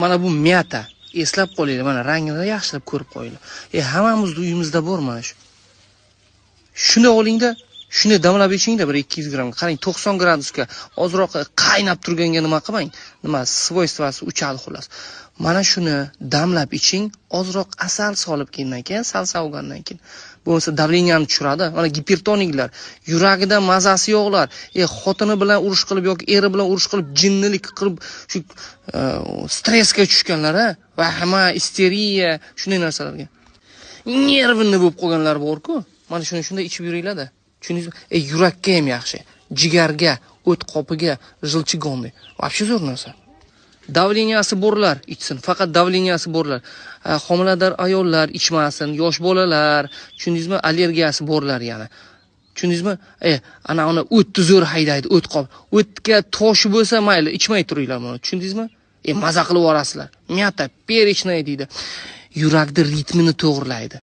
Mana bu miyata. Eslab qo'yinglar, mana rangini yaxshilab ko'rib qo'yinglar. Hammamiz uyimizda bor mana shu. Shuni olingda, shuni damlab ichingda bir 200 gramm. Qarang, 90 gradusga ozroq qaynab turganga nima qilmang? Nima svoystvasi uchadi xolos. Mana shuni damlab iching, ozroq asal solib keyin, sal sovgandan keyin. Bo'lsa davleniyani tushiradi. Mana gipertoniklar, yuragida mazasi yo'qlar, xotini bilan urush qilib yoki eri bilan urush qilib, jinnilik qilib, shu stressga tushganlar, vahima, isteriya, shunday narsalarga. Nervini bo'lib qolganlar bor-ku. Mana shunda ichib yuringlar-da. Tushundingizmi? Yurakka ham yaxshi, jigarga, o't qopiga, jilchigonga. Вообще zo'r narsa. Davleniyasi borlar ichsin, faqat davleniyasi borlar. Homilador ayollar ichmasin, yosh bolalar, tushundingizmi? Allergiyasi borlar yana. Tushundingizmi? Ana o'tni zo'r haydaydi, o't qop. O'tga toshi bo'lsa mayli, ichmay turinglar buni. Tushundingizmi? Maza qilib yorasizlar. Miyata, perechnoy deydi. Yurakning ritmini to'g'rilaydi.